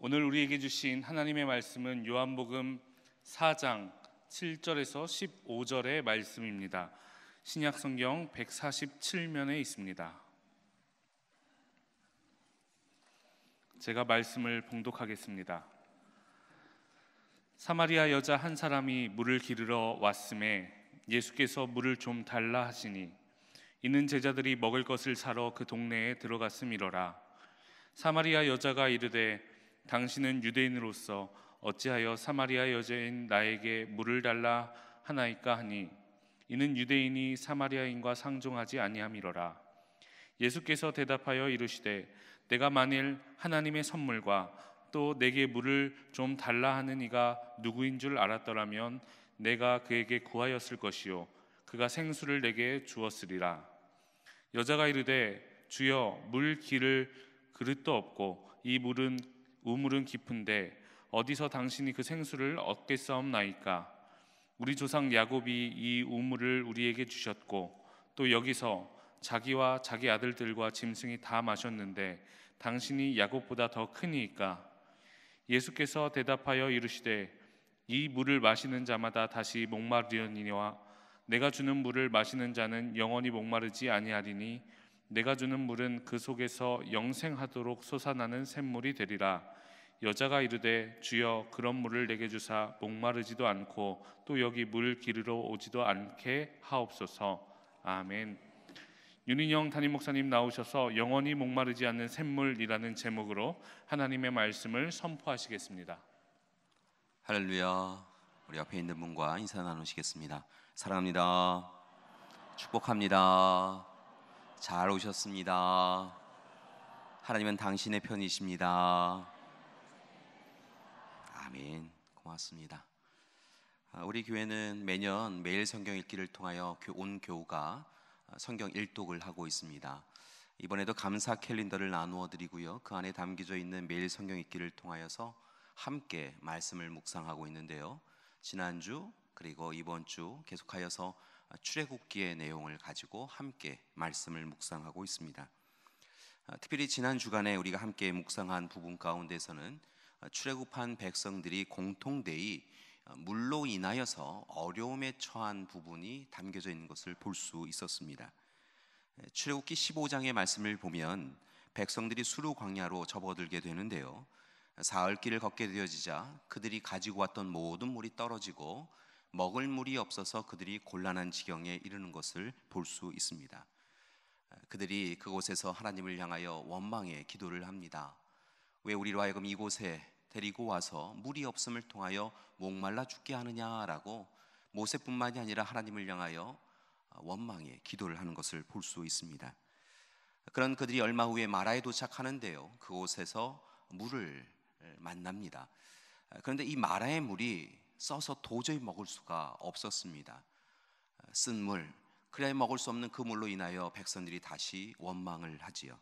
오늘 우리에게 주신 하나님의 말씀은 요한복음 4장 7절에서 15절의 말씀입니다. 신약성경 147면에 있습니다. 제가 말씀을 봉독하겠습니다. 사마리아 여자 한 사람이 물을 기르러 왔음에 예수께서 물을 좀 달라 하시니 이는 제자들이 먹을 것을 사러 그 동네에 들어갔음이로라. 사마리아 여자가 이르되 당신은 유대인으로서 어찌하여 사마리아 여자인 나에게 물을 달라 하나이까 하니 이는 유대인이 사마리아인과 상종하지 아니함이로라. 예수께서 대답하여 이르시되 내가 만일 하나님의 선물과 또 내게 물을 좀 달라 하는 이가 누구인 줄 알았더라면 내가 그에게 구하였을 것이요 그가 생수를 내게 주었으리라. 여자가 이르되 주여 물 기를 그릇도 없고 이 우물은 깊은데 어디서 당신이 그 생수를 얻겠사옵나이까? 우리 조상 야곱이 이 우물을 우리에게 주셨고 또 여기서 자기와 자기 아들들과 짐승이 다 마셨는데 당신이 야곱보다 더 크니이까? 예수께서 대답하여 이르시되 이 물을 마시는 자마다 다시 목마르려니와 내가 주는 물을 마시는 자는 영원히 목마르지 아니하리니 내가 주는 물은 그 속에서 영생하도록 솟아나는 샘물이 되리라. 여자가 이르되 주여 그런 물을 내게 주사 목마르지도 않고 또 여기 물 기르러 오지도 않게 하옵소서. 아멘. 윤인영 담임 목사님 나오셔서 영원히 목마르지 않는 샘물이라는 제목으로 하나님의 말씀을 선포하시겠습니다. 할렐루야. 우리 앞에 있는 분과 인사 나누시겠습니다. 사랑합니다. 축복합니다. 잘 오셨습니다. 하나님은 당신의 편이십니다. 아멘. 고맙습니다. 우리 교회는 매년 매일 성경 읽기를 통하여 온 교우가 성경 일독을 하고 있습니다. 이번에도 감사 캘린더를 나누어 드리고요, 그 안에 담겨져 있는 매일 성경 읽기를 통하여서 함께 말씀을 묵상하고 있는데요, 지난주 그리고 이번 주 계속하여서 출애굽기의 내용을 가지고 함께 말씀을 묵상하고 있습니다. 특별히 지난 주간에 우리가 함께 묵상한 부분 가운데서는 출애굽한 백성들이 공통되이 물로 인하여서 어려움에 처한 부분이 담겨져 있는 것을 볼 수 있었습니다. 출애굽기 15장의 말씀을 보면 백성들이 수르 광야로 접어들게 되는데요, 사흘 길을 걷게 되어지자 그들이 가지고 왔던 모든 물이 떨어지고 먹을 물이 없어서 그들이 곤란한 지경에 이르는 것을 볼 수 있습니다. 그들이 그곳에서 하나님을 향하여 원망의 기도를 합니다. 왜 우리로 하여금 이곳에 데리고 와서 물이 없음을 통하여 목말라 죽게 하느냐라고 모세뿐만이 아니라 하나님을 향하여 원망의 기도를 하는 것을 볼 수 있습니다. 그런 그들이 얼마 후에 마라에 도착하는데요, 그곳에서 물을 만납니다. 그런데 이 마라의 물이 써서 도저히 먹을 수가 없었습니다. 쓴 물, 그래야 먹을 수 없는 그 물로 인하여 백성들이 다시 원망을 하지요.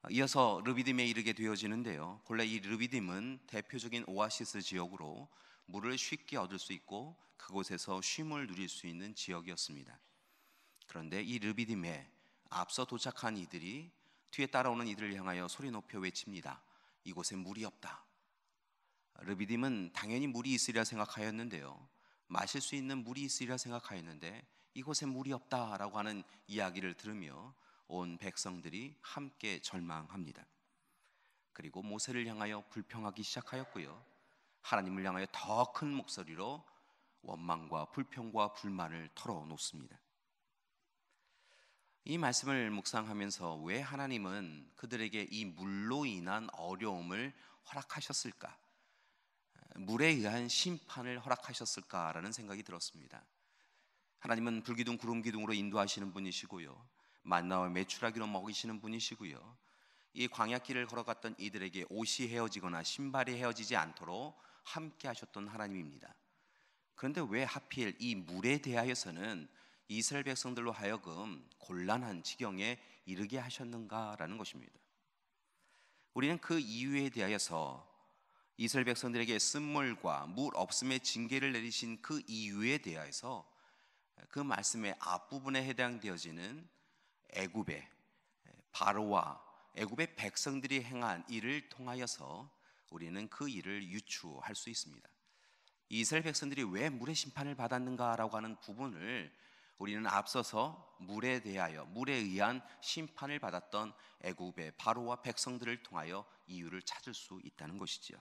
이어서 르비딤에 이르게 되어지는데요, 본래 이 르비딤은 대표적인 오아시스 지역으로 물을 쉽게 얻을 수 있고 그곳에서 쉼을 누릴 수 있는 지역이었습니다. 그런데 이 르비딤에 앞서 도착한 이들이 뒤에 따라오는 이들을 향하여 소리 높여 외칩니다. 이곳에 물이 없다. 르비딤은 당연히 물이 있으리라 생각하였는데요, 마실 수 있는 물이 있으리라 생각하였는데 이곳에 물이 없다라고 하는 이야기를 들으며 온 백성들이 함께 절망합니다. 그리고 모세를 향하여 불평하기 시작하였고요, 하나님을 향하여 더 큰 목소리로 원망과 불평과 불만을 털어놓습니다. 이 말씀을 묵상하면서 왜 하나님은 그들에게 이 물로 인한 어려움을 허락하셨을까? 물에 의한 심판을 허락하셨을까라는 생각이 들었습니다. 하나님은 불기둥 구름기둥으로 인도하시는 분이시고요, 만나와 메추라기로 먹이시는 분이시고요, 이 광야길을 걸어갔던 이들에게 옷이 헤어지거나 신발이 헤어지지 않도록 함께 하셨던 하나님입니다. 그런데 왜 하필 이 물에 대하여서는 이스라엘 백성들로 하여금 곤란한 지경에 이르게 하셨는가라는 것입니다. 우리는 그 이유에 대하여서 이스라엘 백성들에게 쓴물과 물 없음의 징계를 내리신 그 이유에 대하여서 그 말씀의 앞부분에 해당되어지는 애굽의 바로와 애굽의 백성들이 행한 일을 통하여서 우리는 그 일을 유추할 수 있습니다. 이스라엘 백성들이 왜 물의 심판을 받았는가라고 하는 부분을 우리는 앞서서 물에 대하여 물에 의한 심판을 받았던 애굽의 바로와 백성들을 통하여 이유를 찾을 수 있다는 것이지요.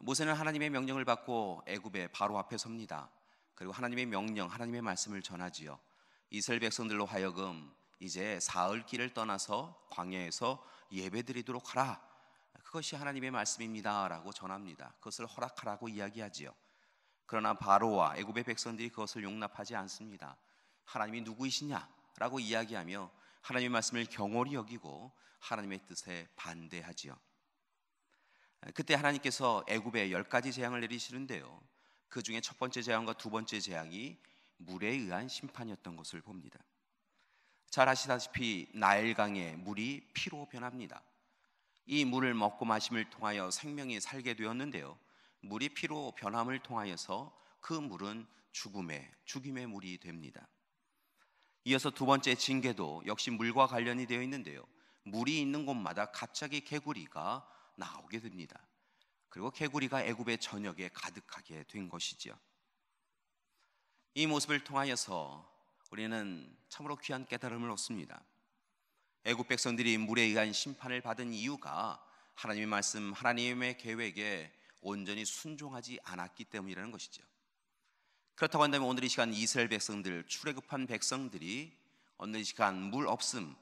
모세는 하나님의 명령을 받고 애굽의 바로 앞에 섭니다. 그리고 하나님의 명령, 하나님의 말씀을 전하지요. 이스라엘 백성들로 하여금 이제 사흘 길을 떠나서 광야에서 예배드리도록 하라. 그것이 하나님의 말씀입니다 라고 전합니다. 그것을 허락하라고 이야기하지요. 그러나 바로와 애굽의 백성들이 그것을 용납하지 않습니다. 하나님이 누구이시냐 라고 이야기하며 하나님의 말씀을 경홀히 여기고 하나님의 뜻에 반대하지요. 그때 하나님께서 애굽에 10가지 재앙을 내리시는데요, 그 중에 첫 번째 재앙과 두 번째 재앙이 물에 의한 심판이었던 것을 봅니다. 잘 아시다시피 나일강의 물이 피로 변합니다. 이 물을 먹고 마심을 통하여 생명이 살게 되었는데요, 물이 피로 변함을 통하여서 그 물은 죽임의 물이 됩니다. 이어서 두 번째 징계도 역시 물과 관련이 되어 있는데요, 물이 있는 곳마다 갑자기 개구리가 나오게 됩니다. 그리고 개구리가 애굽의 전역에 가득하게 된 것이지요. 이 모습을 통하여서 우리는 참으로 귀한 깨달음을 얻습니다. 애굽 백성들이 물에 의한 심판을 받은 이유가 하나님의 말씀, 하나님의 계획에 온전히 순종하지 않았기 때문이라는 것이죠. 그렇다고 한다면 오늘 이 시간 이스라엘 백성들, 출애굽한 백성들이 오늘 이 시간 물 없음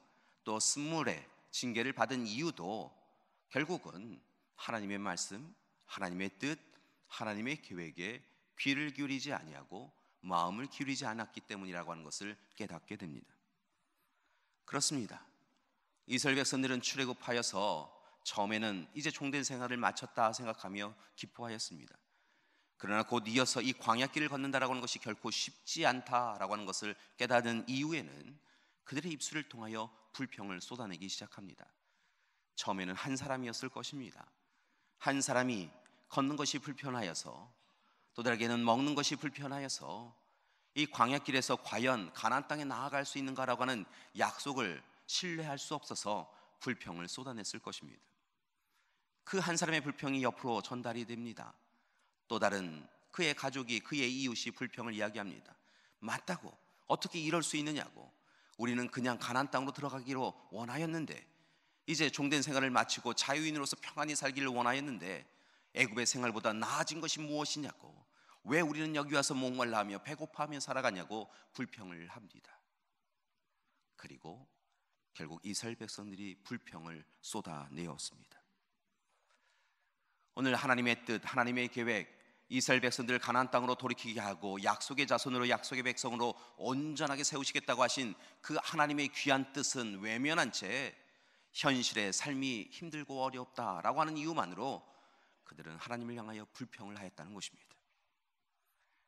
또 쓴물의 징계를 받은 이유도 결국은 하나님의 말씀, 하나님의 뜻, 하나님의 계획에 귀를 기울이지 아니하고 마음을 기울이지 않았기 때문이라고 하는 것을 깨닫게 됩니다. 그렇습니다. 이스라엘 백성들은 출애굽하여서 처음에는 이제 종된 생활을 마쳤다 생각하며 기뻐하였습니다. 그러나 곧 이어서 이 광야길을 걷는다라고 하는 것이 결코 쉽지 않다라고 하는 것을 깨닫는 이후에는 그들의 입술을 통하여 불평을 쏟아내기 시작합니다. 처음에는 한 사람이었을 것입니다. 한 사람이 걷는 것이 불편하여서, 또 다르게는 먹는 것이 불편하여서 이 광야길에서 과연 가나안 땅에 나아갈 수 있는가라고 하는 약속을 신뢰할 수 없어서 불평을 쏟아냈을 것입니다. 그 한 사람의 불평이 옆으로 전달이 됩니다. 또 다른 그의 가족이, 그의 이웃이 불평을 이야기합니다. 맞다고, 어떻게 이럴 수 있느냐고, 우리는 그냥 가나안 땅으로 들어가기로 원하였는데, 이제 종된 생활을 마치고 자유인으로서 평안히 살기를 원하였는데 애굽의 생활보다 나아진 것이 무엇이냐고, 왜 우리는 여기 와서 목말라하며 배고파하며 살아가냐고 불평을 합니다. 그리고 결국 이스라엘 백성들이 불평을 쏟아내었습니다. 오늘 하나님의 뜻, 하나님의 계획, 이스라엘 백성들을 가나안 땅으로 돌이키게 하고 약속의 자손으로, 약속의 백성으로 온전하게 세우시겠다고 하신 그 하나님의 귀한 뜻은 외면한 채 현실의 삶이 힘들고 어렵다라고 하는 이유만으로 그들은 하나님을 향하여 불평을 하였다는 것입니다.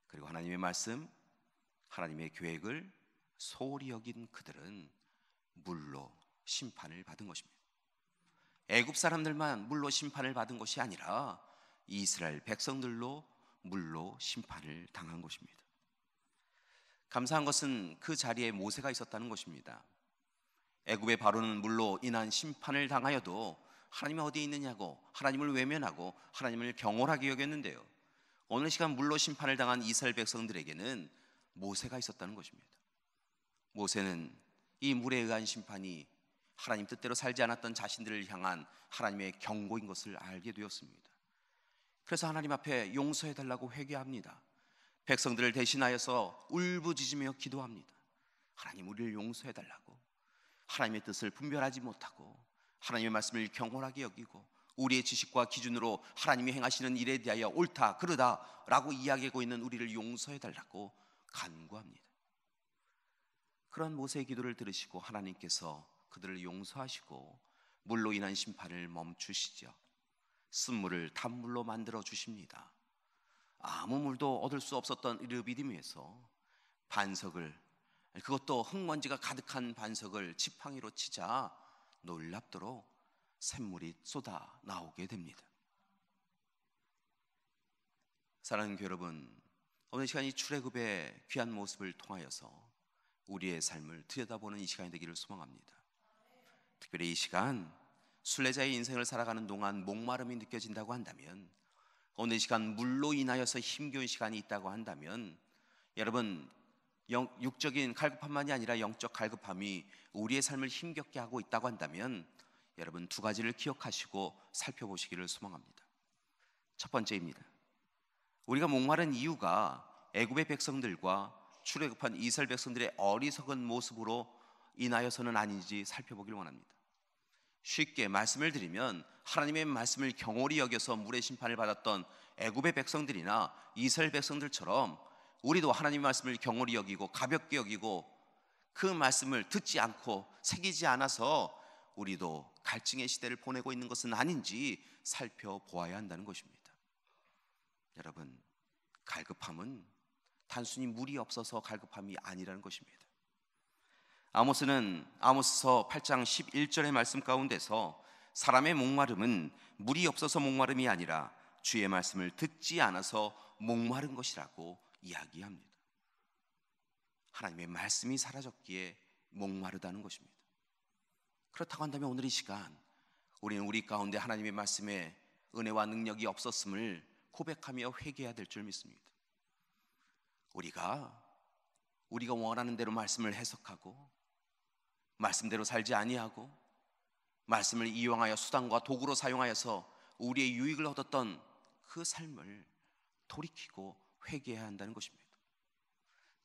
그리고 하나님의 말씀, 하나님의 계획을 소홀히 여긴 그들은 물로 심판을 받은 것입니다. 애굽 사람들만 물로 심판을 받은 것이 아니라 이스라엘 백성들로 물로 심판을 당한 것입니다. 감사한 것은 그 자리에 모세가 있었다는 것입니다. 애굽의 바로는 물로 인한 심판을 당하여도 하나님이 어디에 있느냐고 하나님을 외면하고 하나님을 경홀하게 여겼는데요, 오늘 시간 물로 심판을 당한 이스라엘 백성들에게는 모세가 있었다는 것입니다. 모세는 이 물에 의한 심판이 하나님 뜻대로 살지 않았던 자신들을 향한 하나님의 경고인 것을 알게 되었습니다. 그래서 하나님 앞에 용서해달라고 회개합니다. 백성들을 대신하여서 울부짖으며 기도합니다. 하나님, 우리를 용서해달라고, 하나님의 뜻을 분별하지 못하고 하나님의 말씀을 경홀하게 여기고 우리의 지식과 기준으로 하나님이 행하시는 일에 대하여 옳다 그르다 라고 이야기하고 있는 우리를 용서해달라고 간구합니다. 그런 모세의 기도를 들으시고 하나님께서 그들을 용서하시고 물로 인한 심판을 멈추시죠. 쓴물을 단물로 만들어 주십니다. 아무 물도 얻을 수 없었던 르비딤에서 반석을, 그것도 흙먼지가 가득한 반석을 지팡이로 치자 놀랍도록 샘물이 쏟아 나오게 됩니다. 사랑하는 교회 여러분, 오늘 시간 이 출애굽의 귀한 모습을 통하여서 우리의 삶을 들여다보는 이 시간이 되기를 소망합니다. 특별히 이 시간 순례자의 인생을 살아가는 동안 목마름이 느껴진다고 한다면, 오늘 시간 물로 인하여서 힘겨운 시간이 있다고 한다면, 여러분 육적인 갈급함만이 아니라 영적 갈급함이 우리의 삶을 힘겹게 하고 있다고 한다면, 여러분 두 가지를 기억하시고 살펴보시기를 소망합니다. 첫 번째입니다. 우리가 목마른 이유가 애굽의 백성들과 출애굽한 이스라엘 백성들의 어리석은 모습으로 인하여서는 아닌지 살펴보길 원합니다. 쉽게 말씀을 드리면, 하나님의 말씀을 경홀히 여겨서 물의 심판을 받았던 애굽의 백성들이나 이스라엘 백성들처럼 우리도 하나님의 말씀을 경홀히 여기고 가볍게 여기고 그 말씀을 듣지 않고 새기지 않아서 우리도 갈증의 시대를 보내고 있는 것은 아닌지 살펴보아야 한다는 것입니다. 여러분, 갈급함은 단순히 물이 없어서 갈급함이 아니라는 것입니다. 아모스서 8장 11절의 말씀 가운데서 사람의 목마름은 물이 없어서 목마름이 아니라 주의 말씀을 듣지 않아서 목마른 것이라고 이야기합니다. 하나님의 말씀이 사라졌기에 목마르다는 것입니다. 그렇다고 한다면 오늘 이 시간 우리는 우리 가운데 하나님의 말씀에 은혜와 능력이 없었음을 고백하며 회개해야 될 줄 믿습니다. 우리가 원하는 대로 말씀을 해석하고 말씀대로 살지 아니하고 말씀을 이용하여 수단과 도구로 사용하여서 우리의 유익을 얻었던 그 삶을 돌이키고 회개해야 한다는 것입니다.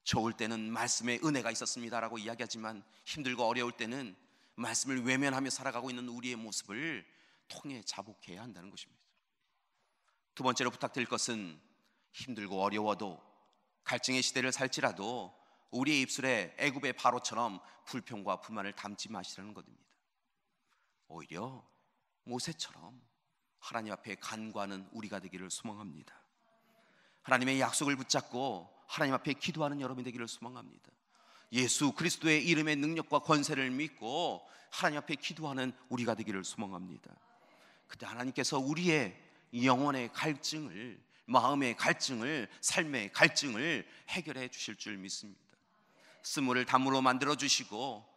좋을 때는 말씀에 은혜가 있었습니다라고 이야기하지만, 힘들고 어려울 때는 말씀을 외면하며 살아가고 있는 우리의 모습을 통해 자복해야 한다는 것입니다. 두 번째로 부탁드릴 것은, 힘들고 어려워도 갈증의 시대를 살지라도 우리의 입술에 애굽의 바로처럼 불평과 불만을 담지 마시라는 것입니다. 오히려 모세처럼 하나님 앞에 간구하는 우리가 되기를 소망합니다. 하나님의 약속을 붙잡고 하나님 앞에 기도하는 여러분이 되기를 소망합니다. 예수 그리스도의 이름의 능력과 권세를 믿고 하나님 앞에 기도하는 우리가 되기를 소망합니다. 그때 하나님께서 우리의 영혼의 갈증을, 마음의 갈증을, 삶의 갈증을 해결해 주실 줄 믿습니다. 스물을 담으로 만들어 주시고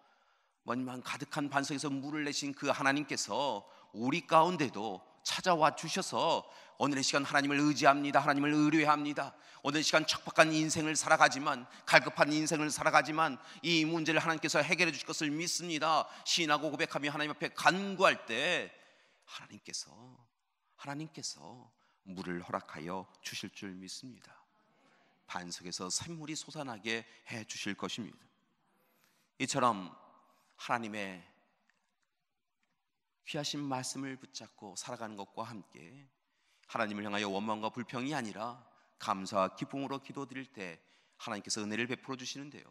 먼만 가득한 반석에서 물을 내신 그 하나님께서 우리 가운데도 찾아와 주셔서 오늘의 시간 하나님을 의지합니다, 하나님을 의뢰합니다. 오늘 시간 척박한 인생을 살아가지만, 갈급한 인생을 살아가지만 이 문제를 하나님께서 해결해 주실 것을 믿습니다. 시인하고 고백하며 하나님 앞에 간구할 때 하나님께서 물을 허락하여 주실 줄 믿습니다. 반석에서 샘물이 솟아나게 해 주실 것입니다. 이처럼 하나님의 귀하신 말씀을 붙잡고 살아가는 것과 함께 하나님을 향하여 원망과 불평이 아니라 감사와 기쁨으로 기도드릴 때 하나님께서 은혜를 베풀어 주시는데요,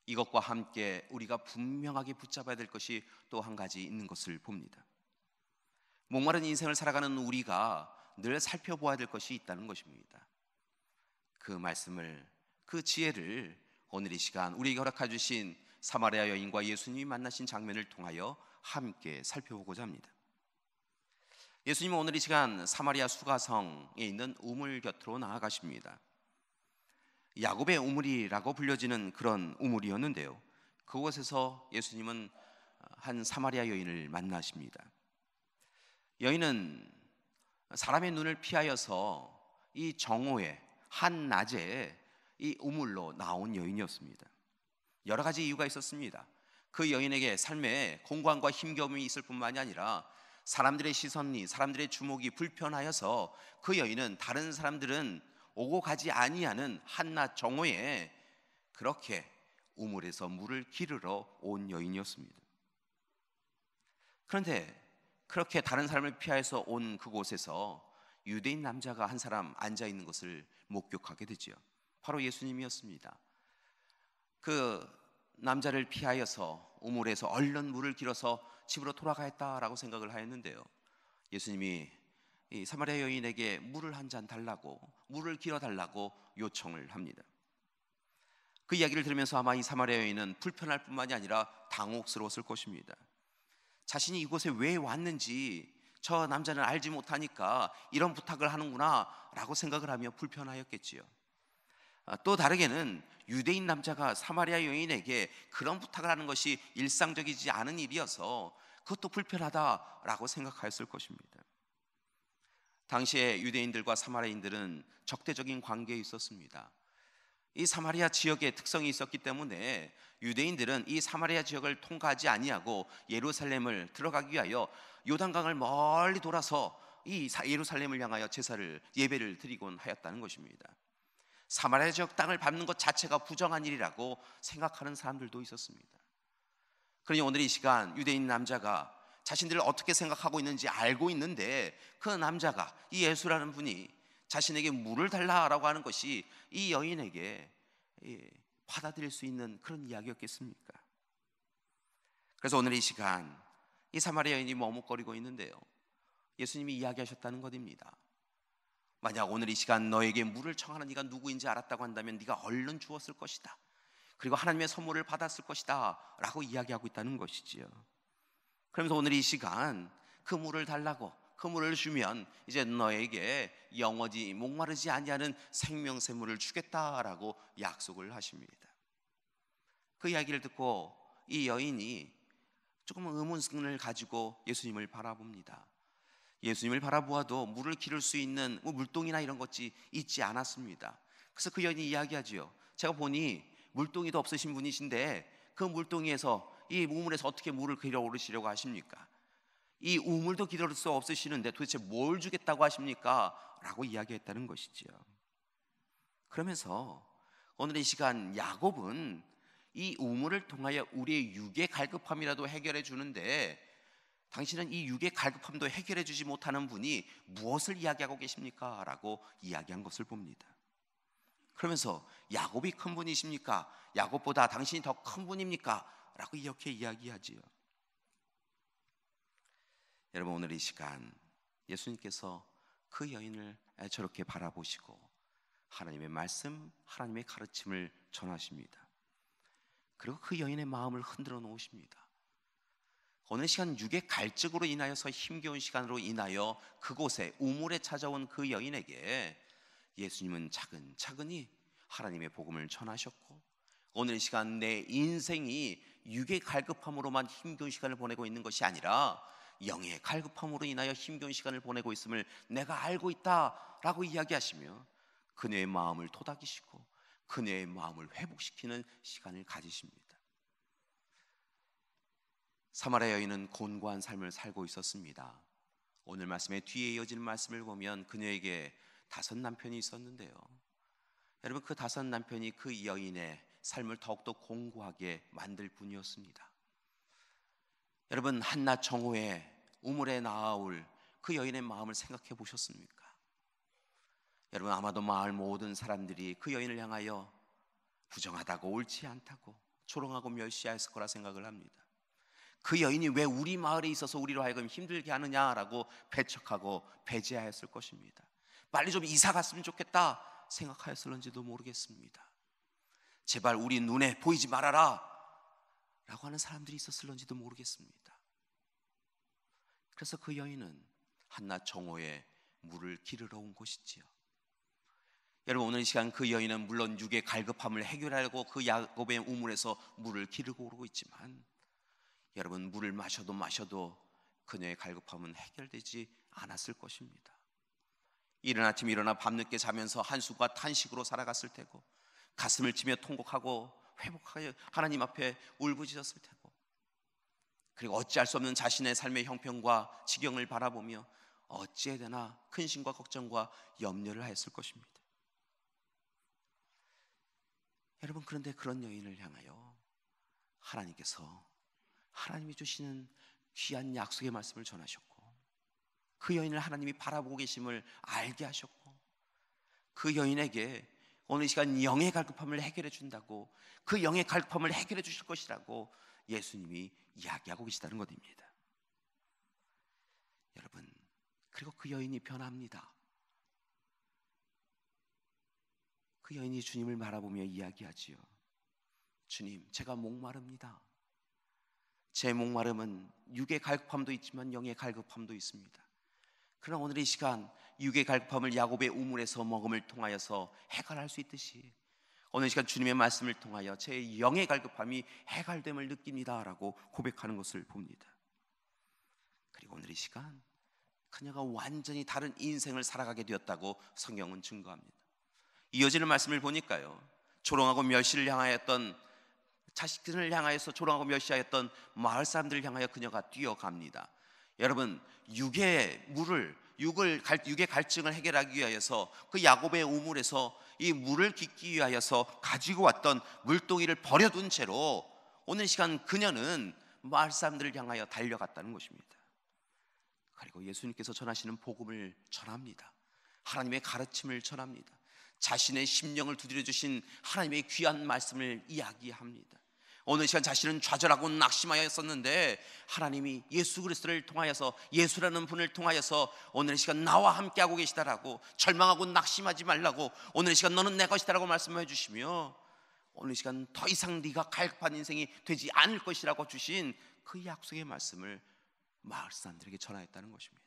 이것과 함께 우리가 분명하게 붙잡아야 될 것이 또 한 가지 있는 것을 봅니다. 목마른 인생을 살아가는 우리가 늘 살펴보아야 될 것이 있다는 것입니다. 그 말씀을, 그 지혜를 오늘 이 시간 우리에게 허락해 주신 사마리아 여인과 예수님이 만나신 장면을 통하여 함께 살펴보고자 합니다. 예수님은 오늘 이 시간 사마리아 수가성에 있는 우물 곁으로 나아가십니다. 야곱의 우물이라고 불려지는 그런 우물이었는데요, 그곳에서 예수님은 한 사마리아 여인을 만나십니다. 여인은 사람의 눈을 피하여서 이 정오에 한낮에 이 우물로 나온 여인이었습니다. 여러 가지 이유가 있었습니다. 그 여인에게 삶에 공고함과 힘겨움이 있을 뿐만이 아니라 사람들의 시선이, 사람들의 주목이 불편하여서 그 여인은 다른 사람들은 오고 가지 아니하는 한낮 정오에 그렇게 우물에서 물을 기르러 온 여인이었습니다. 그런데 그렇게 다른 사람을 피하여서 온 그곳에서 유대인 남자가 한 사람 앉아 있는 것을 목격하게 되죠. 바로 예수님이었습니다. 그 남자를 피하여서 우물에서 얼른 물을 길어서 집으로 돌아가겠다라고 생각을 하였는데요, 예수님이 이 사마리아 여인에게 물을 한 잔 달라고, 물을 길어 달라고 요청을 합니다. 그 이야기를 들으면서 아마 이 사마리아 여인은 불편할 뿐만이 아니라 당혹스러웠을 것입니다. 자신이 이곳에 왜 왔는지 저 남자는 알지 못하니까 이런 부탁을 하는구나 라고 생각을 하며 불편하였겠지요. 또 다르게는 유대인 남자가 사마리아 여인에게 그런 부탁을 하는 것이 일상적이지 않은 일이어서 그것도 불편하다라고 생각하였을 것입니다. 당시에 유대인들과 사마리아인들은 적대적인 관계에 있었습니다. 이 사마리아 지역의 특성이 있었기 때문에 유대인들은 이 사마리아 지역을 통과하지 아니하고 예루살렘을 들어가기 위하여 요단강을 멀리 돌아서 이 예루살렘을 향하여 제사를 예배를 드리곤 하였다는 것입니다. 사마리아 지역 땅을 밟는 것 자체가 부정한 일이라고 생각하는 사람들도 있었습니다. 그러니 오늘 이 시간 유대인 남자가 자신들을 어떻게 생각하고 있는지 알고 있는데, 그 남자가, 이 예수라는 분이 자신에게 물을 달라라고 하는 것이 이 여인에게 받아들일 수 있는 그런 이야기였겠습니까? 그래서 오늘 이 시간 이 사마리아 여인이 머뭇거리고 있는데요, 예수님이 이야기하셨다는 것입니다. 만약 오늘 이 시간 너에게 물을 청하는 네가 누구인지 알았다고 한다면 네가 얼른 주었을 것이다, 그리고 하나님의 선물을 받았을 것이다 라고 이야기하고 있다는 것이지요. 그러면서 오늘 이 시간 그 물을 달라고, 그 물을 주면 이제 너에게 영원히 목마르지 아니하는 생명샘물을 주겠다라고 약속을 하십니다. 그 이야기를 듣고 이 여인이 조금 의문을 가지고 예수님을 바라봅니다. 예수님을 바라보아도 물을 기를 수 있는 물동이나 이런 것이 있지 않았습니다. 그래서 그 여인이 이야기하지요. 제가 보니 물동이도 없으신 분이신데 그 물동이에서, 이 우물에서 어떻게 물을 길어 오르시려고 하십니까? 이 우물도 기다릴 수 없으시는데 도대체 뭘 주겠다고 하십니까? 라고 이야기했다는 것이지요. 그러면서 오늘 이 시간 야곱은 이 우물을 통하여 우리의 육의 갈급함이라도 해결해 주는데, 당신은 이 육의 갈급함도 해결해 주지 못하는 분이 무엇을 이야기하고 계십니까? 라고 이야기한 것을 봅니다. 그러면서 야곱이 큰 분이십니까? 야곱보다 당신이 더 큰 분입니까? 라고 이렇게 이야기하지요. 여러분, 오늘 이 시간 예수님께서 그 여인을 저렇게 바라보시고 하나님의 말씀, 하나님의 가르침을 전하십니다. 그리고 그 여인의 마음을 흔들어 놓으십니다. 오늘 시간 육의 갈증으로 인하여서 힘겨운 시간으로 인하여 그곳에 우물에 찾아온 그 여인에게 예수님은 차근차근히 하나님의 복음을 전하셨고, 오늘 이 시간 내 인생이 육의 갈급함으로만 힘겨운 시간을 보내고 있는 것이 아니라 영의 갈급함으로 인하여 힘겨운 시간을 보내고 있음을 내가 알고 있다라고 이야기하시며 그녀의 마음을 토닥이시고 그녀의 마음을 회복시키는 시간을 가지십니다. 사마리아 여인은 곤고한 삶을 살고 있었습니다. 오늘 말씀의 뒤에 이어지는 말씀을 보면 그녀에게 5 남편이 있었는데요, 여러분, 그 5 남편이 그 여인의 삶을 더욱더 공고하게 만들 뿐이었습니다. 여러분, 한낮 정오에 우물에 나아올 그 여인의 마음을 생각해 보셨습니까? 여러분, 아마도 마을 모든 사람들이 그 여인을 향하여 부정하다고, 옳지 않다고, 조롱하고 멸시하였을 거라 생각을 합니다. 그 여인이 왜 우리 마을에 있어서 우리로 하여금 힘들게 하느냐라고 배척하고 배제하였을 것입니다. 빨리 좀 이사 갔으면 좋겠다 생각하였을런지도 모르겠습니다. 제발 우리 눈에 보이지 말아라 라고 하는 사람들이 있었을런지도 모르겠습니다. 그래서 그 여인은 한낮 정오에 물을 기르러 온 것이지요. 여러분, 오늘 이 시간 그 여인은 물론 육의 갈급함을 해결하려고 그 야곱의 우물에서 물을 기르고 오르고 있지만, 여러분, 물을 마셔도 그녀의 갈급함은 해결되지 않았을 것입니다. 이른 아침 일어나 밤늦게 자면서 한숨과 탄식으로 살아갔을 테고, 가슴을 치며 통곡하고 회복하여 하나님 앞에 울부짖었을 테고, 그리고 어찌할 수 없는 자신의 삶의 형편과 지경을 바라보며 어찌해야 되나 근심과 걱정과 염려를 하였을 것입니다. 여러분, 그런데 그런 여인을 향하여 하나님께서 하나님이 주시는 귀한 약속의 말씀을 전하셨고, 그 여인을 하나님이 바라보고 계심을 알게 하셨고, 그 여인에게 오늘 이 시간 영의 갈급함을 해결해 준다고, 그 영의 갈급함을 해결해 주실 것이라고 예수님이 이야기하고 계시다는 것입니다. 여러분, 그리고 그 여인이 변합니다. 그 여인이 주님을 바라보며 이야기하지요. 주님, 제가 목마릅니다. 제 목마름은 육의 갈급함도 있지만 영의 갈급함도 있습니다. 그러나 오늘 이 시간 육의 갈급함을 야곱의 우물에서 먹음을 통하여서 해결할 수 있듯이 오늘 이 시간 주님의 말씀을 통하여 제 영의 갈급함이 해결됨을 느낍니다라고 고백하는 것을 봅니다. 그리고 오늘 이 시간 그녀가 완전히 다른 인생을 살아가게 되었다고 성경은 증거합니다. 이어지는 말씀을 보니까요, 조롱하고 멸시를 향하였던, 자식들을 향하여서 조롱하고 멸시하였던 마을 사람들을 향하여 그녀가 뛰어갑니다. 여러분, 육의 갈증을 해결하기 위하여서 그 야곱의 우물에서 이 물을 깃기 위하여서 가지고 왔던 물동이를 버려둔 채로 오늘 시간 그녀는 마을 사람들을 향하여 달려갔다는 것입니다. 그리고 예수님께서 전하시는 복음을 전합니다. 하나님의 가르침을 전합니다. 자신의 심령을 두드려 주신 하나님의 귀한 말씀을 이야기합니다. 어느 시간 자신은 좌절하고 낙심하였었는데 하나님이 예수 그리스도를 통하여서, 예수라는 분을 통하여서 오늘 시간 나와 함께하고 계시다라고, 절망하고 낙심하지 말라고, 오늘 시간 너는 내 것이다라고 말씀해 주시며 오늘 시간 더 이상 네가 갈급한 인생이 되지 않을 것이라고 주신 그 약속의 말씀을 마을 사람들에게 전하였다는 것입니다.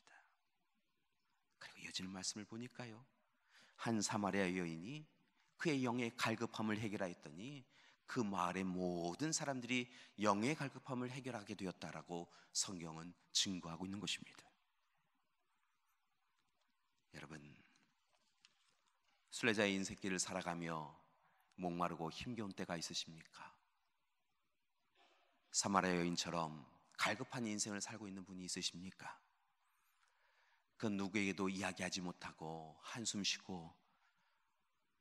그리고 이어지는 말씀을 보니까요, 한 사마리아 여인이 그의 영의 갈급함을 해결하였더니 그 마을의 모든 사람들이 영의 갈급함을 해결하게 되었다라고 성경은 증거하고 있는 것입니다. 여러분, 순례자의 인생길을 살아가며 목마르고 힘겨운 때가 있으십니까? 사마리아 여인처럼 갈급한 인생을 살고 있는 분이 있으십니까? 그 누구에게도 이야기하지 못하고 한숨 쉬고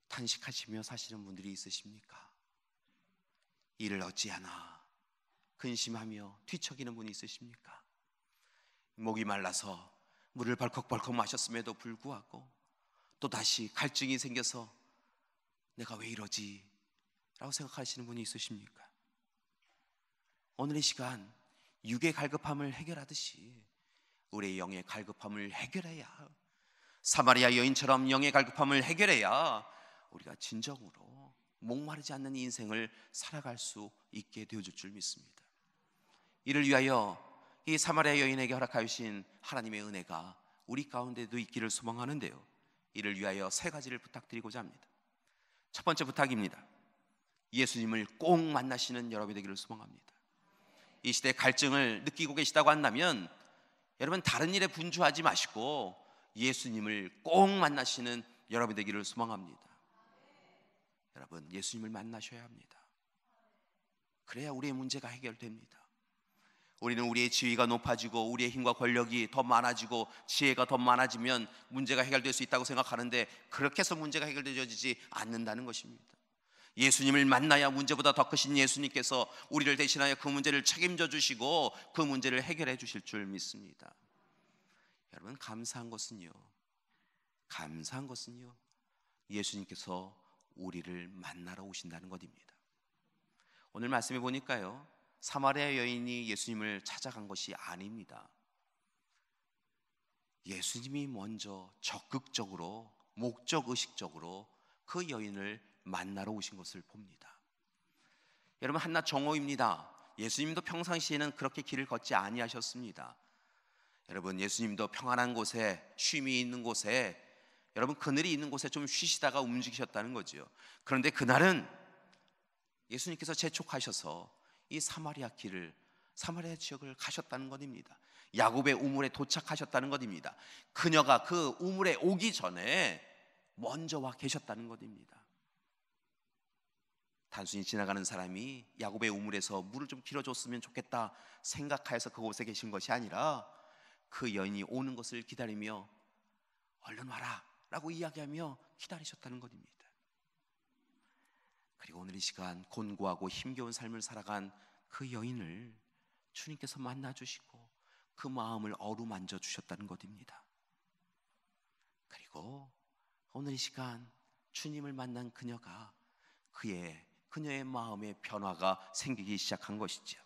탄식하시며 사시는 분들이 있으십니까? 이를 어찌하나 근심하며 뒤척이는 분이 있으십니까? 목이 말라서 물을 벌컥벌컥 마셨음에도 불구하고 또다시 갈증이 생겨서 내가 왜 이러지? 라고 생각하시는 분이 있으십니까? 오늘 이 시간 육의 갈급함을 해결하듯이 우리의 영의 갈급함을 해결해야, 사마리아 여인처럼 영의 갈급함을 해결해야 우리가 진정으로 목마르지 않는 인생을 살아갈 수 있게 되어줄 줄 믿습니다. 이를 위하여 이 사마리아 여인에게 허락하신 하나님의 은혜가 우리 가운데도 있기를 소망하는데요, 이를 위하여 세 가지를 부탁드리고자 합니다. 첫 번째 부탁입니다. 예수님을 꼭 만나시는 여러분이 되기를 소망합니다. 이 시대 갈증을 느끼고 계시다고 한다면 여러분, 다른 일에 분주하지 마시고 예수님을 꼭 만나시는 여러분이 되기를 소망합니다. 여러분, 예수님을 만나셔야 합니다. 그래야 우리의 문제가 해결됩니다. 우리는 우리의 지위가 높아지고 우리의 힘과 권력이 더 많아지고 지혜가 더 많아지면 문제가 해결될 수 있다고 생각하는데 그렇게 해서 문제가 해결되어지지 않는다는 것입니다. 예수님을 만나야 문제보다 더 크신 예수님께서 우리를 대신하여 그 문제를 책임져 주시고 그 문제를 해결해 주실 줄 믿습니다. 여러분, 감사한 것은요, 예수님께서 우리를 만나러 오신다는 것입니다. 오늘 말씀해 보니까요, 사마리아 여인이 예수님을 찾아간 것이 아닙니다. 예수님이 먼저 적극적으로, 목적의식적으로 그 여인을 만나러 오신 것을 봅니다. 여러분, 한낱 정오입니다. 예수님도 평상시에는 그렇게 길을 걷지 아니하셨습니다. 여러분, 예수님도 평안한 곳에, 쉼이 있는 곳에, 여러분 그늘이 있는 곳에 좀 쉬시다가 움직이셨다는 거죠. 그런데 그날은 예수님께서 재촉하셔서 이 사마리아 지역을 가셨다는 것입니다. 야곱의 우물에 도착하셨다는 것입니다. 그녀가 그 우물에 오기 전에 먼저 와 계셨다는 것입니다. 단순히 지나가는 사람이 야곱의 우물에서 물을 좀 길어줬으면 좋겠다 생각하여서 그곳에 계신 것이 아니라 그 여인이 오는 것을 기다리며 얼른 와라 라고 이야기하며 기다리셨다는 것입니다. 그리고 오늘 이 시간 곤고하고 힘겨운 삶을 살아간 그 여인을 주님께서 만나주시고 그 마음을 어루만져 주셨다는 것입니다. 그리고 오늘 이 시간 주님을 만난 그녀가 그녀의 마음에 변화가 생기기 시작한 것이죠.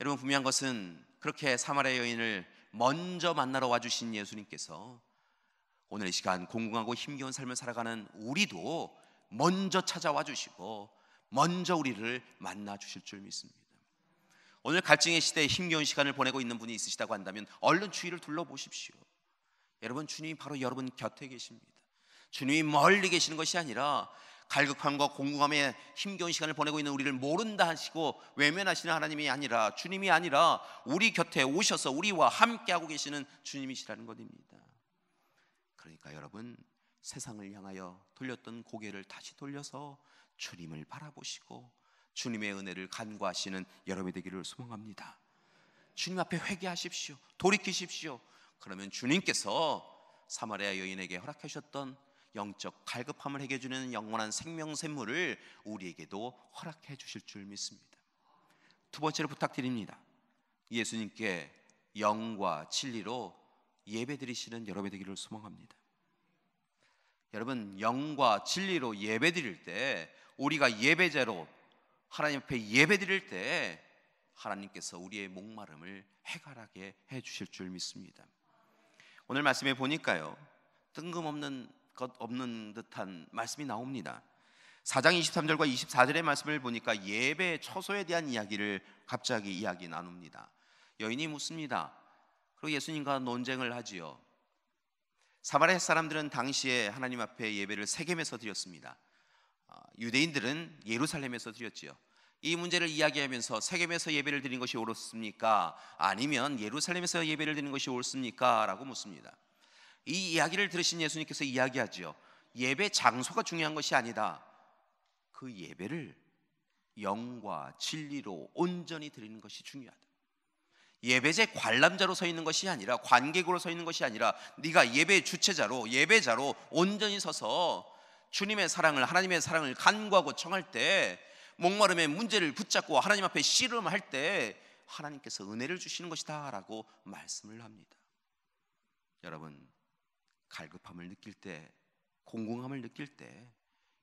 여러분, 분명한 것은 그렇게 사마리아 여인을 먼저 만나러 와주신 예수님께서 오늘 이 시간 공공하고 힘겨운 삶을 살아가는 우리도 먼저 찾아와 주시고 먼저 우리를 만나 주실 줄 믿습니다. 오늘 갈증의 시대에 힘겨운 시간을 보내고 있는 분이 있으시다고 한다면 얼른 주위를 둘러보십시오. 여러분, 주님이 바로 여러분 곁에 계십니다. 주님이 멀리 계시는 것이 아니라 갈급함과 공공함에 힘겨운 시간을 보내고 있는 우리를 모른다 하시고 외면하시는 하나님이 아니라, 주님이 아니라 우리 곁에 오셔서 우리와 함께하고 계시는 주님이시라는 것입니다. 그러니까 여러분, 세상을 향하여 돌렸던 고개를 다시 돌려서 주님을 바라보시고 주님의 은혜를 간구하시는 여러분이 되기를 소망합니다. 주님 앞에 회개하십시오. 돌이키십시오. 그러면 주님께서 사마리아 여인에게 허락하셨던 영적 갈급함을 해결해 주는 영원한 생명 샘물을 우리에게도 허락해 주실 줄 믿습니다. 두 번째로 부탁드립니다. 예수님께 영과 진리로 예배드리시는 여러분이 되기를 소망합니다. 여러분, 영과 진리로 예배드릴 때, 우리가 예배자로 하나님 앞에 예배드릴 때 하나님께서 우리의 목마름을 해결하게 해주실 줄 믿습니다. 오늘 말씀에 보니까요, 뜬금없는 것 없는 듯한 말씀이 나옵니다. 4장 23절과 24절의 말씀을 보니까 예배 처소에 대한 이야기를 갑자기 이야기 나눕니다. 여인이 묻습니다. 그리고 예수님과 논쟁을 하지요. 사마리아 사람들은 당시에 하나님 앞에 예배를 세겜에서 드렸습니다. 유대인들은 예루살렘에서 드렸지요. 이 문제를 이야기하면서 세겜에서 예배를 드리는 것이 옳습니까? 아니면 예루살렘에서 예배를 드리는 것이 옳습니까? 라고 묻습니다. 이 이야기를 들으신 예수님께서 이야기하지요. 예배 장소가 중요한 것이 아니다. 그 예배를 영과 진리로 온전히 드리는 것이 중요하다. 예배제 관람자로 서 있는 것이 아니라, 관객으로 서 있는 것이 아니라, 네가 예배 주체자로, 예배자로 온전히 서서 주님의 사랑을, 하나님의 사랑을 간구하고 청할 때, 목마름의 문제를 붙잡고 하나님 앞에 씨름할 때 하나님께서 은혜를 주시는 것이다 라고 말씀을 합니다. 여러분, 갈급함을 느낄 때, 공공함을 느낄 때,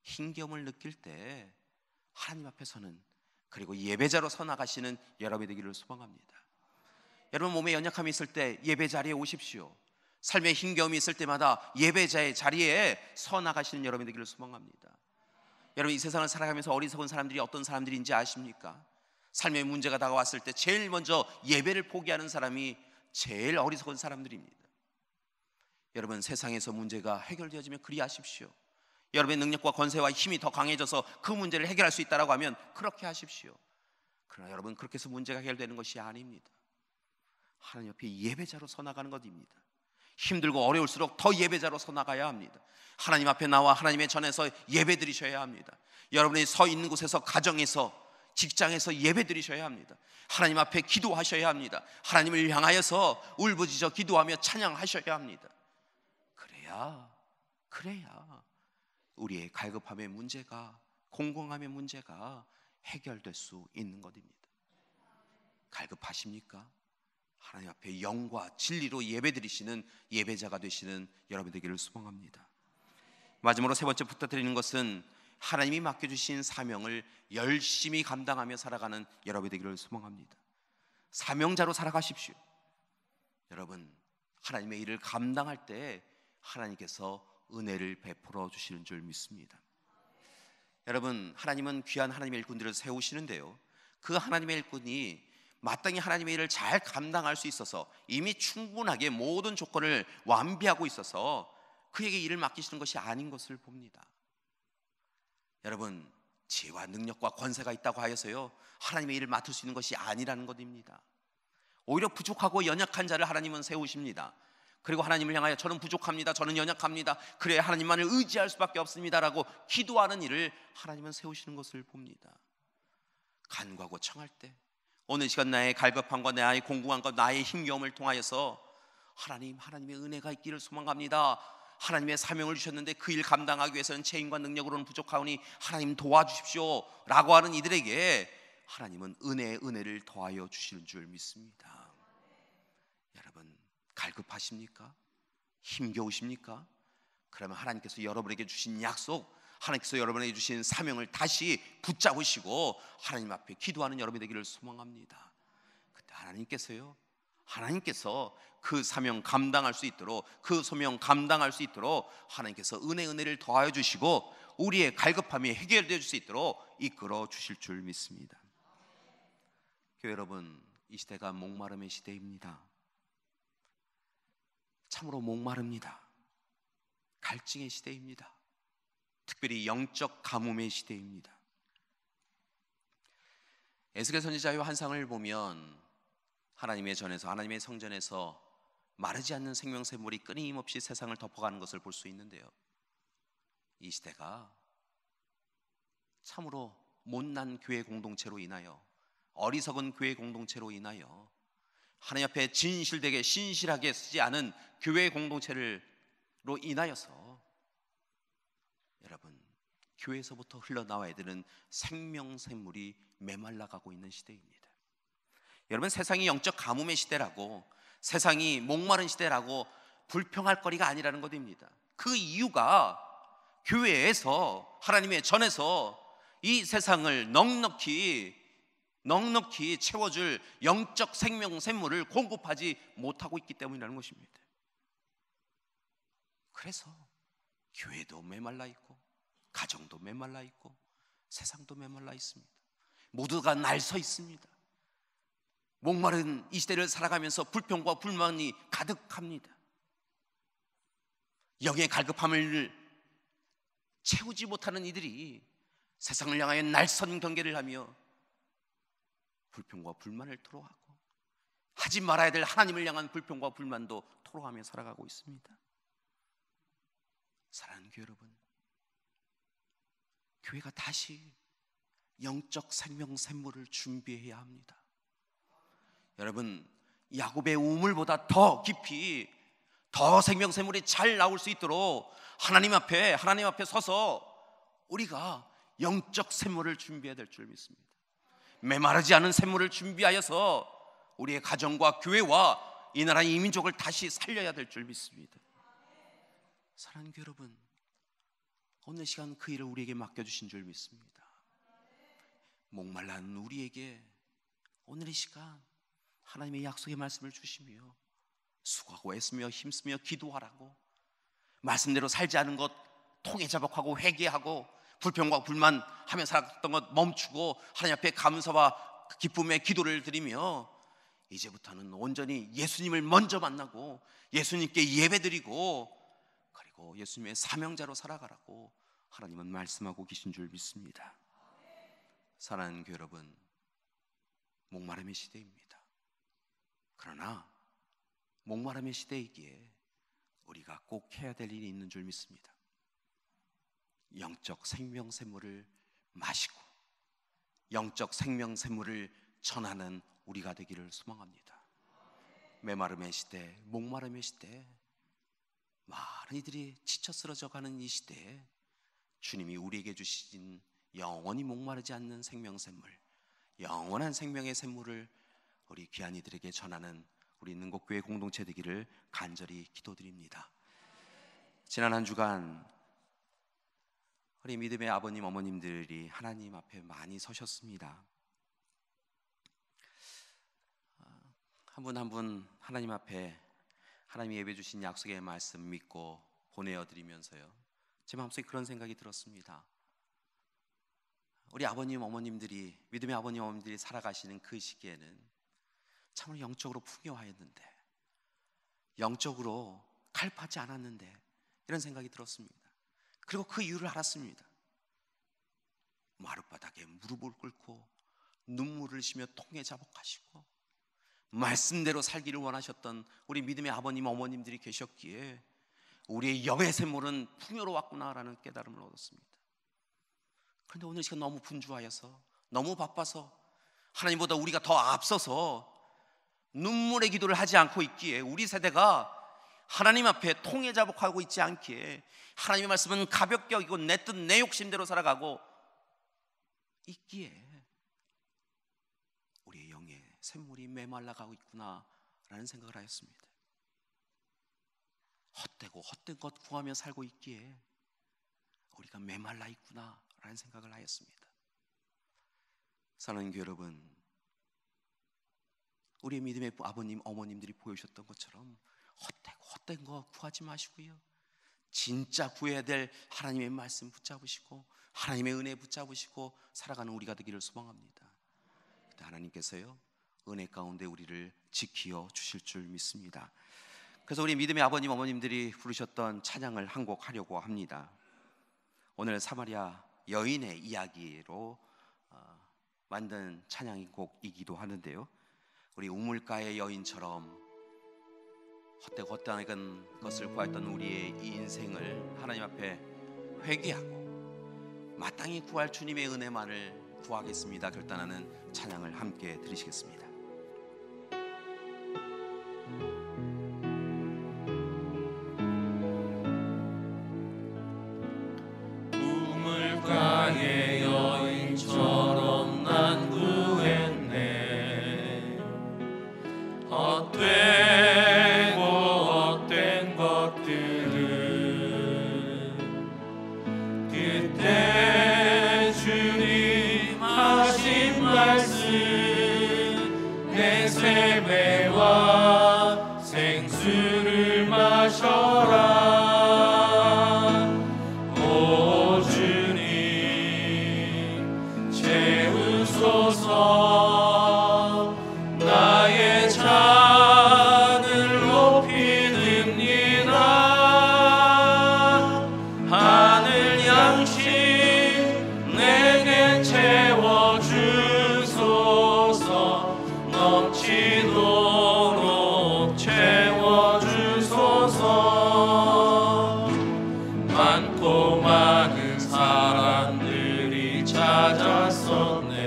힘겨움을 느낄 때 하나님 앞에서는, 그리고 예배자로 서 나가시는 여러분이 되기를 소망합니다. 여러분, 몸에 연약함이 있을 때 예배 자리에 오십시오. 삶에 힘겨움이 있을 때마다 예배자의 자리에 서 나가시는 여러분이 되기를 소망합니다. 여러분, 이 세상을 살아가면서 어리석은 사람들이 어떤 사람들인지 아십니까? 삶의 문제가 다가왔을 때 제일 먼저 예배를 포기하는 사람이 제일 어리석은 사람들입니다. 여러분, 세상에서 문제가 해결되어지면 그리하십시오. 여러분의 능력과 권세와 힘이 더 강해져서 그 문제를 해결할 수 있다고 하면 그렇게 하십시오. 그러나 여러분, 그렇게 해서 문제가 해결되는 것이 아닙니다. 하나님 옆에 예배자로 서 나가는 것입니다. 힘들고 어려울수록 더 예배자로 서 나가야 합니다. 하나님 앞에 나와 하나님의 전에서 예배 드리셔야 합니다. 여러분이 서 있는 곳에서, 가정에서, 직장에서 예배 드리셔야 합니다. 하나님 앞에 기도하셔야 합니다. 하나님을 향하여서 울부짖어 기도하며 찬양하셔야 합니다. 그래야 우리의 갈급함의 문제가, 공공함의 문제가 해결될 수 있는 것입니다. 갈급하십니까? 하나님 앞에 영과 진리로 예배드리시는 예배자가 되시는 여러분 되기를 소망합니다. 마지막으로 세 번째 부탁드리는 것은 하나님이 맡겨주신 사명을 열심히 감당하며 살아가는 여러분 되기를 소망합니다. 사명자로 살아가십시오. 여러분, 하나님의 일을 감당할 때 하나님께서 은혜를 베풀어 주시는 줄 믿습니다. 여러분, 하나님은 귀한 하나님의 일꾼들을 세우시는데요, 그 하나님의 일꾼이 마땅히 하나님의 일을 잘 감당할 수 있어서 이미 충분하게 모든 조건을 완비하고 있어서 그에게 일을 맡기시는 것이 아닌 것을 봅니다. 여러분, 지혜와 능력과 권세가 있다고 하여서요 하나님의 일을 맡을 수 있는 것이 아니라는 것입니다. 오히려 부족하고 연약한 자를 하나님은 세우십니다. 그리고 하나님을 향하여 저는 부족합니다, 저는 연약합니다, 그래 하나님만을 의지할 수밖에 없습니다 라고 기도하는 일을 하나님은 세우시는 것을 봅니다. 간구하고 청할 때, 오늘 시간 나의 갈급함과 나의 공공함과 나의 힘겨움을 통하여서 하나님의 은혜가 있기를 소망합니다. 하나님의 사명을 주셨는데 그 일 감당하기 위해서는 제 힘과 능력으로는 부족하오니 하나님 도와주십시오 라고 하는 이들에게 하나님은 은혜를 더하여 주시는 줄 믿습니다. 여러분, 갈급하십니까? 힘겨우십니까? 그러면 하나님께서 여러분에게 주신 약속, 하나님께서 여러분에게 주신 사명을 다시 붙잡으시고 하나님 앞에 기도하는 여러분이 되기를 소망합니다. 그때 하나님께서 그 사명 감당할 수 있도록, 그 소명 감당할 수 있도록 하나님께서 은혜를 더하여 주시고 우리의 갈급함이 해결되어 줄 수 있도록 이끌어 주실 줄 믿습니다. 교회 여러분, 이 시대가 목마름의 시대입니다. 참으로 목마릅니다. 갈증의 시대입니다. 특별히 영적 가뭄의 시대입니다. 에스겔 선지자의 환상을 보면 하나님의 전에서, 하나님의 성전에서 마르지 않는 생명샘물이 끊임없이 세상을 덮어가는 것을 볼 수 있는데요, 이 시대가 참으로 못난 교회 공동체로 인하여, 어리석은 교회 공동체로 인하여, 하나님 앞에 진실되게 신실하게 쓰지 않은 교회 공동체로 인하여서 여러분, 교회에서부터 흘러나와야 되는 생명샘물이 메말라가고 있는 시대입니다. 여러분, 세상이 영적 가뭄의 시대라고, 세상이 목마른 시대라고 불평할 거리가 아니라는 것입니다. 그 이유가 교회에서, 하나님의 전에서 이 세상을 넉넉히 채워줄 영적 생명샘물을 공급하지 못하고 있기 때문이라는 것입니다. 그래서 교회도 메말라 있고, 가정도 메말라 있고, 세상도 메말라 있습니다. 모두가 날서 있습니다. 목마른 이 시대를 살아가면서 불평과 불만이 가득합니다. 영의 갈급함을 채우지 못하는 이들이 세상을 향하여 날선 경계를 하며 불평과 불만을 토로하고, 하지 말아야 될 하나님을 향한 불평과 불만도 토로하며 살아가고 있습니다. 사랑하는 교회 여러분, 교회가 다시 영적 생명샘물을 준비해야 합니다. 여러분, 야곱의 우물보다 더 깊이, 더 생명샘물이 잘 나올 수 있도록 하나님 앞에 서서 우리가 영적 샘물을 준비해야 될 줄 믿습니다. 메마르지 않은 샘물을 준비하여서 우리의 가정과 교회와 이 나라 이 민족을 다시 살려야 될 줄 믿습니다. 사랑하는 교회 여러분, 오늘 시간 그 일을 우리에게 맡겨주신 줄 믿습니다. 목말란 우리에게 오늘 이 시간 하나님의 약속의 말씀을 주시며 수고하고 애쓰며 힘쓰며 기도하라고, 말씀대로 살지 않은 것 통회자복하고 회개하고, 불평과 불만하며 살았던 것 멈추고 하나님 앞에 감사와 기쁨의 기도를 드리며 이제부터는 온전히 예수님을 먼저 만나고 예수님께 예배드리고, 그리고 예수님의 사명자로 살아가라고 하나님은 말씀하고 계신 줄 믿습니다. 사랑하는 교회 여러분, 목마름의 시대입니다. 그러나 목마름의 시대이기에 우리가 꼭 해야 될 일이 있는 줄 믿습니다. 영적 생명샘물을 마시고 영적 생명샘물을 전하는 우리가 되기를 소망합니다. 메마름의 시대, 목마름의 시대, 많은 이들이 지쳐 쓰러져 가는 이 시대에 주님이 우리에게 주신 영원히 목마르지 않는 생명샘물, 영원한 생명의 샘물을 우리 귀한 이들에게 전하는 우리 능곡교회 공동체 되기를 간절히 기도드립니다. 지난 한 주간 우리 믿음의 아버님 어머님들이 하나님 앞에 많이 서셨습니다. 한 분 한 분 하나님 앞에 하나님이 예배 주신 약속의 말씀 믿고 보내어드리면서요, 제 마음속에 그런 생각이 들었습니다. 우리 아버님 어머님들이, 믿음의 아버님 어머님들이 살아가시는 그 시기에는 참으로 영적으로 풍요하였는데, 영적으로 갈파하지 않았는데, 이런 생각이 들었습니다. 그리고 그 이유를 알았습니다. 마룻바닥에 무릎을 꿇고 눈물을 흘리시며 통에 자복하시고 말씀대로 살기를 원하셨던 우리 믿음의 아버님 어머님들이 계셨기에 우리의 영의 샘물은 풍요로웠구나라는 깨달음을 얻었습니다. 그런데 오늘 시간 너무 분주하여서, 너무 바빠서, 하나님보다 우리가 더 앞서서 눈물의 기도를 하지 않고 있기에, 우리 세대가 하나님 앞에 통회자복하고 있지 않기에 하나님의 말씀은 가볍게 여기고 내 뜻 내 욕심대로 살아가고 있기에 우리의 영의 샘물이 메말라가고 있구나라는 생각을 하였습니다. 헛되고 헛된 것 구하며 살고 있기에 우리가 메말라 있구나라는 생각을 하였습니다. 사랑하는 교회 여러분, 우리의 믿음의 아버님 어머님들이 보여주셨던 것처럼 헛되고 헛된 거 구하지 마시고요, 진짜 구해야 될 하나님의 말씀 붙잡으시고 하나님의 은혜 붙잡으시고 살아가는 우리가 되기를 소망합니다. 그때 하나님께서요, 은혜 가운데 우리를 지키어 주실 줄 믿습니다. 그래서 우리 믿음의 아버님 어머님들이 부르셨던 찬양을 한 곡 하려고 합니다. 오늘 사마리아 여인의 이야기로 만든 찬양곡이기도 하는데요, 우리 우물가의 여인처럼 헛되고 것을 구하였던 우리의 이 인생을 하나님 앞에 회개하고 마땅히 구할 주님의 은혜만을 구하겠습니다 결단하는 찬양을 함께 들으시겠습니다. 우물가의 여인처럼 난 구했네. 헛된 것들은 그때 주님 하신 말씀, 내 세매와 생수를 마셔라. 오 주님 채우소서. 나의 잔을 높이듭니다. 하늘 양식 내게 채워주소서. 넘치도록 채워주소서. 많고 많은 사람들이 찾았었네.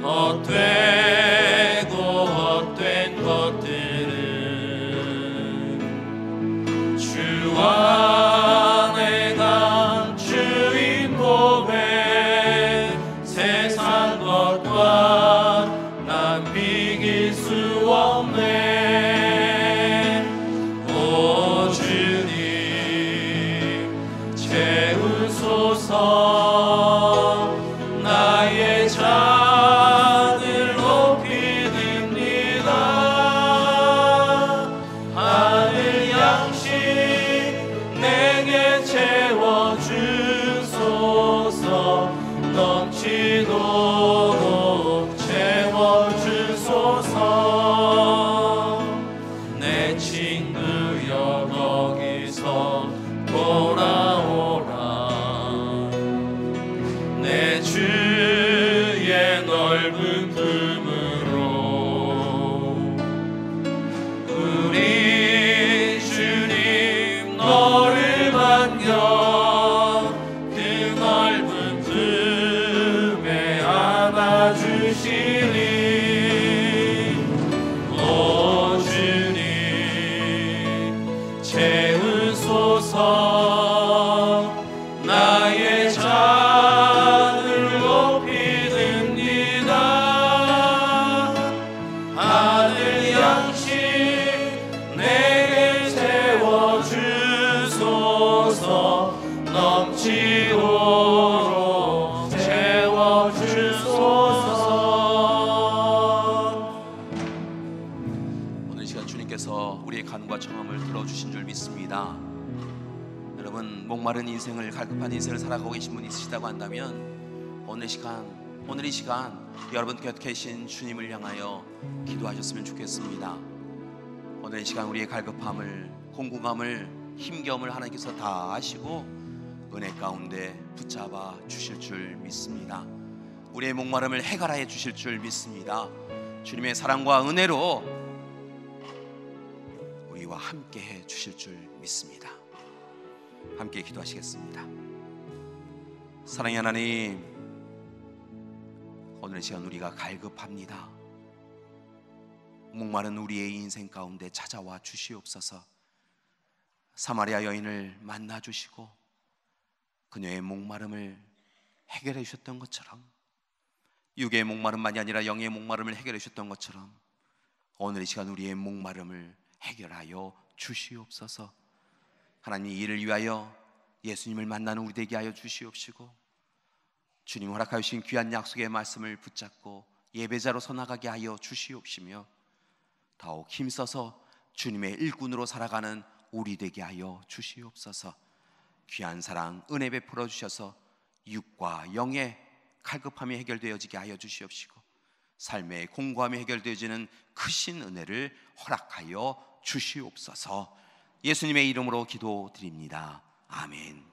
헛된 것들은 주와 내가 주인 보배. 세상 것과 난 비길 수 없네. 오 주님 채우소서. 나의 잔을 높이듭니다. 하늘 양식 내게 채워주소서. 넘치도록 채워주소서. 내 친구여 거기서 돌아오라. 내 주의 넓은 품으로. 우리 주님 너를 반겨 그 넓은 품에 안아주시리. 오 주님 채우소서. 나의 잔을 높이듭니다. 하늘 양식 내게 채워주소서. 넘치도록 채워주소서. 오늘 시간 주님께서 우리의 간구와 청함을 들어주신 줄 믿습니다. 여러분, 목마른 인생을, 갈급한 인생을 살아가고 계신 분 있으시다고 한다면 오늘 이 시간 여러분 곁에 계신 주님을 향하여 기도하셨으면 좋겠습니다. 오늘 이 시간 우리의 갈급함을, 공공함을, 힘겨움을 하나님께서 다 아시고 은혜 가운데 붙잡아 주실 줄 믿습니다. 우리의 목마름을 해결하여 주실 줄 믿습니다. 주님의 사랑과 은혜로 우리와 함께 해 주실 줄 믿습니다. 함께 기도하시겠습니다. 사랑의 하나님, 오늘 시간 우리가 갈급합니다. 목마른 우리의 인생 가운데 찾아와 주시옵소서. 사마리아 여인을 만나 주시고 그녀의 목마름을 해결해 주셨던 것처럼, 육의 목마름만이 아니라 영의 목마름을 해결해 주셨던 것처럼 오늘 이 시간 우리의 목마름을 해결하여 주시옵소서. 하나님, 이를 위하여 예수님을 만나는 우리 되게 하여 주시옵시고, 주님 허락하여 주신 귀한 약속의 말씀을 붙잡고 예배자로 서나가게 하여 주시옵시며, 더욱 힘써서 주님의 일꾼으로 살아가는 우리 되게 하여 주시옵소서. 귀한 사랑, 은혜 베풀어 주셔서 육과 영의 갈급함이 해결되어지게 하여 주시옵시고, 삶의 공고함이 해결되어지는 크신 은혜를 허락하여 주시옵소서. 예수님의 이름으로 기도드립니다. 아멘.